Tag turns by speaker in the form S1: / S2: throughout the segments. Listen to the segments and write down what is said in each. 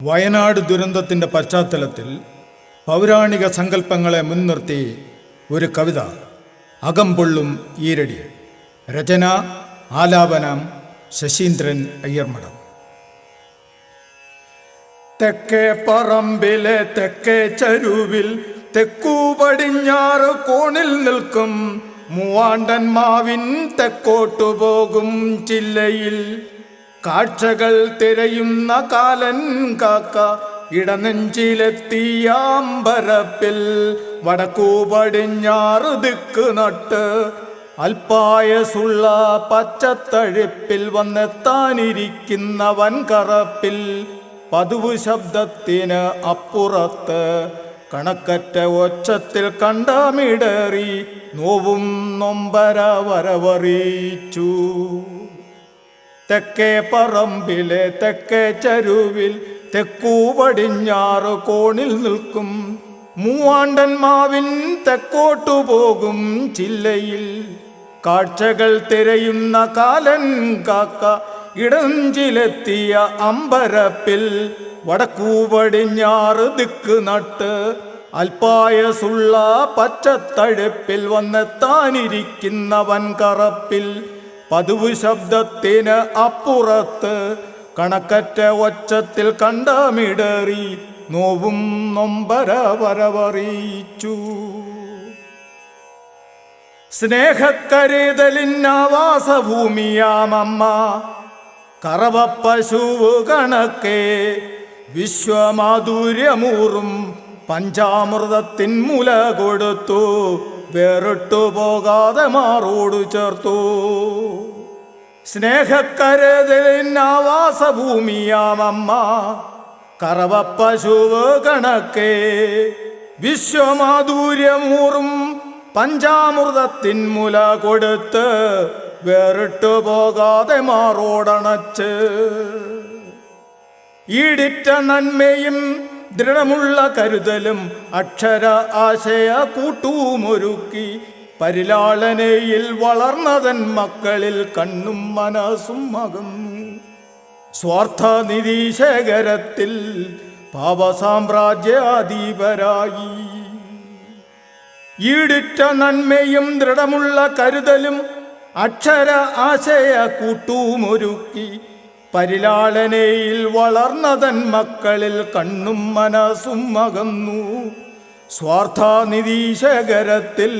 S1: വയനാട് ദുരന്തത്തിൻ്റെ പശ്ചാത്തലത്തിൽ പൗരാണിക സങ്കല്പങ്ങളെ മുൻനിർത്തി ഒരു കവിത. അകംപൊള്ളും ഈരടി. രചന, ആലാപനം ശശീന്ദ്രൻ അയ്യർമഠം. തെക്കേ പറമ്പിലെ തെക്കേ ചരുവിൽ തെക്കു പടിഞ്ഞാറ് കോണിൽ നിൽക്കും മൂവാണ്ടൻ മാവിൻ തെക്കോട്ടു പോകും ചില്ലയിൽ കാഴ്ചകൾ തിരയുന്ന കാലൻ കാക്ക ഇടനെഞ്ചിലെത്തിയ അമ്പരപ്പിൽ വടക്കു പടിഞ്ഞാറ് ദിക്ക് നട്ട് അൽപായസുള്ള പച്ചത്തഴുപ്പിൽ വന്നെത്താനിരിക്കുന്നവൻ കറപ്പിൽ പതിവ് ശബ്ദത്തിന് അപ്പുറത്ത് കണക്കറ്റ ഒച്ചത്തിൽ കണ്ടമിടറി നോവും നൊമ്പര വരവറിയിച്ചു. തെക്കേ പറമ്പിലെ തെക്കേ ചരുവിൽ തെക്കു പടിഞ്ഞാറ് കോണിൽ നിൽക്കും മൂവാണ്ടൻ മാവിൻ തെക്കോട്ടു പോകും ചില്ലയിൽ കാഴ്ചകൾ തിരയുന്ന കാലൻ കാക്ക ഇടഞ്ചിലെത്തിയ അമ്പരപ്പിൽ വടക്കു പടിഞ്ഞാറ് ദിക്ക് നട്ട് അൽപായസുള്ള പച്ചത്തഴുപ്പിൽ വന്നെത്താനിരിക്കുന്നവൻ കറപ്പിൽ പതിവ് ശബ്ദത്തിന് അപ്പുറത്ത് കണക്കറ്റ ഒച്ചത്തിൽ കണ്ടമിടറി നോവും നൊമ്പര വരവറിയിച്ചു. സ്നേഹക്കരുതലിന്നാവാസഭൂമിയാമമ്മ കറവപ്പശുവ് കണക്കെ വിശ്വമാധുര്യമൂറും പഞ്ചാമൃതത്തിൻ മുല കൊടുത്തു വേറിട്ടു പോകാതെ മാറോട് ചേർത്തു. സ്നേഹക്കരുതലിന്നാവാസഭൂമിയാമമ്മ കറവപ്പശുവ് കണക്കെ വിശ്വമാധുര്യമൂറും പഞ്ചാമൃതത്തിൻ മുല കൊടുത്ത് വേറിട്ടു പോകാതെ മാറോടണച്ച് ഈടിറ്റ നന്മയും ദൃഢമുള്ള കരുതലും അക്ഷര ആശയ കൂട്ടുമൊരുക്കി പരിലാളനയിൽ വളർന്നതൻ മക്കളിൽ കണ്ണും മനസ്സും അകന്നു. സ്വാർത്ഥ നിരീശകരത്തിൽ പാപസാമ്രാജ്യാധീപരായി ഈടിറ്റ നന്മയും ദൃഢമുള്ള കരുതലും അക്ഷര ആശയ കൂട്ടുമൊരുക്കി പരിലാളനയിൽ വളർന്നതൻ മക്കളിൽ കണ്ണും മനസ്സും അകന്നു. സ്വാർത്ഥ നിരീശകരത്തിൽ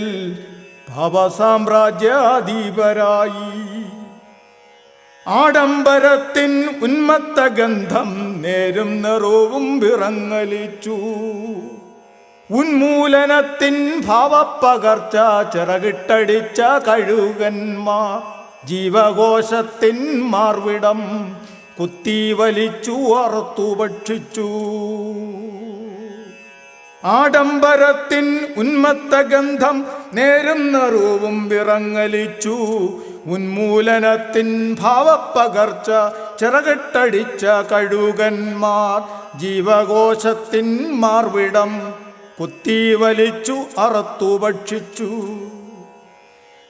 S1: പാപസാമ്രാജ്യാധീപരായി ആഡംബരത്തിൻ ഉന്മത്ത ഗന്ധം നേരും നിറവും വിറങ്ങലിച്ചു. ഉന്മൂലനത്തിൻ ഭാവപ്പകർച്ച ചിറകിട്ടടിച്ച കഴുകന്മാർ ജീവകോശത്തിൻ മാർവിടം കുത്തിവലിച്ചു അറുത്തു ഭക്ഷിച്ചു. ആഡംബരത്തിൻ ഉന്മത്ത ഗന്ധം നേരും നിറവും വിറങ്ങലിച്ചു. ഉന്മൂലനത്തിൻ ഭാവപ്പകർച്ച ചിറകിട്ടടിച്ച കഴുകന്മാർ ജീവകോശത്തിൻ മാർവിടം കുത്തിവലിച്ചു അറുത്തു ഭക്ഷിച്ചു.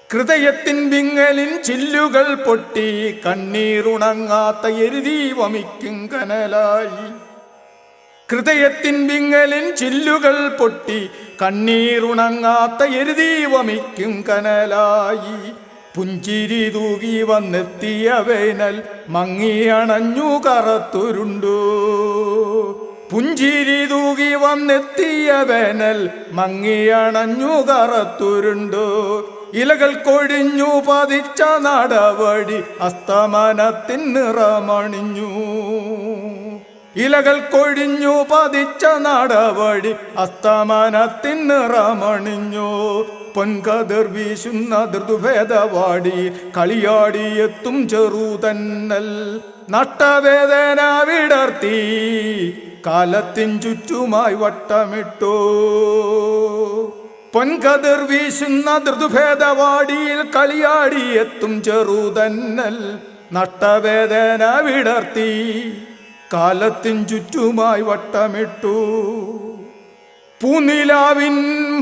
S1: ഹൃദയത്തിൻ വിങ്ങലിൻ ചില്ലുകൾ പൊട്ടി കണ്ണീരുണങ്ങാത്ത എരുതി വമിക്കും കനലായി. ഹൃദയത്തിൻ വിങ്ങലിൻ ചില്ലുകൾ പൊട്ടി കണ്ണീരുണങ്ങാത്ത എരുതി വമിക്കും കനലായി. പുഞ്ചിരി തൂകി വന്നെത്തിയ വേനൽ മങ്ങിയണഞ്ഞു കറത്തുരുണ്ടു. പുഞ്ചിരി തൂകി വന്നെത്തിയ വേനൽ മങ്ങിയണഞ്ഞു കറത്തുരുണ്ടു. ഇലകൾ കൊഴിഞ്ഞു പതിച്ച നടവഴി അസ്തമനത്തിൻ നിറമണിഞ്ഞു. ഇലകൾ കൊഴിഞ്ഞു പതിച്ച നടവഴി അസ്തമനത്തിൻ നിറമണിഞ്ഞു. പൊൻകതിർ വീശുന്ന ഋതുഭേദവാടി കളിയാടിയെത്തും ചെറുതന്നൽ നട്ടവേദന വിടർത്തി കാലത്തിൻ ചുറ്റുമായി വട്ടമിട്ടു. പൊൻകതിർ വീശുന്ന ഋതുഭേദവാടിയിൽ കളിയാടിയെത്തും ചെറുതന്നൽ നട്ടവേദന വിടർത്തി കാലത്തിൻ ചുറ്റുമായി വട്ടമിട്ടു. പൂനിലാവിൻ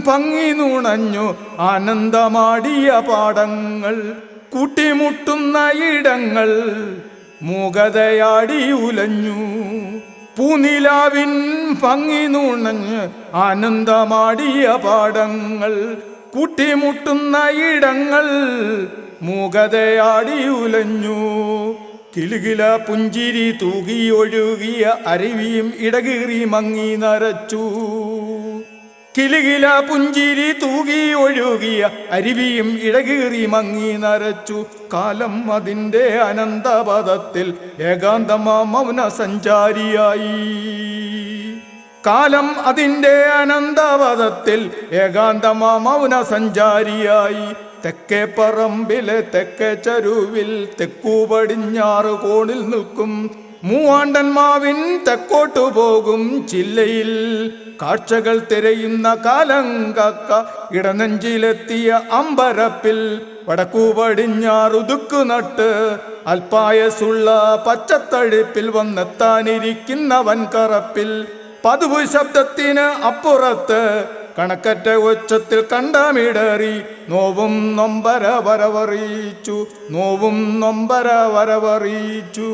S1: ഭംഗി നുണഞ്ഞു ആനന്ദമാടിയ പാടങ്ങൾ കൂട്ടിമുട്ടുന്ന ഇടങ്ങൾ മൂകതയാടി ഉലഞ്ഞു. പൂനിലാവിൻ ഭംഗി നുണഞ്ഞ് ആനന്ദമാടിയ പാടങ്ങൾ കൂട്ടിമുട്ടുന്ന ഇടങ്ങൾ മൂകതയാടി ഉലഞ്ഞു. കിലുകില പുഞ്ചിരി തൂകി ഒഴുകിയ അരുവിയും ഇടകീറി മങ്ങി നരച്ചു. കിലുകില പുഞ്ചിരി തൂകി ഒഴുകിയ അരുവിയും ഇടകീറി മങ്ങി നരച്ചു. കാലം അതിൻ്റെ അനന്തപദത്തിൽ ഏകാന്തമാ മൗന സഞ്ചാരിയായി. കാലം അതിൻ്റെ അനന്തപദത്തിൽ ഏകാന്തമാ മൗന സഞ്ചാരിയായി. തെക്കേ പറമ്പിലെ തെക്കേ ചരുവിൽ തെക്കു പടിഞ്ഞാറ് കോണിൽ നിൽക്കും മൂവാണ്ടന്മാവിൻ തെക്കോട്ടു പോകും ചില്ലയിൽ കാഴ്ചകൾ തിരയുന്ന കാലങ്കാക്ക ഇടനെഞ്ചിലെത്തിയ അമ്പരപ്പിൽ വടക്കു പടിഞ്ഞാറുതുക്കു നട്ട് അൽപായസുള്ള പച്ചത്തഴുപ്പിൽ വന്നെത്താനിരിക്കുന്നവൻ കറപ്പിൽ പതുവു ശബ്ദത്തിന് അപ്പുറത്ത് കണക്കറ്റ ഒച്ചത്തിൽ കണ്ടമിടറി നോവും നൊമ്പര വരവറിയിച്ചു. നോവും നൊമ്പര വരവറിയിച്ചു.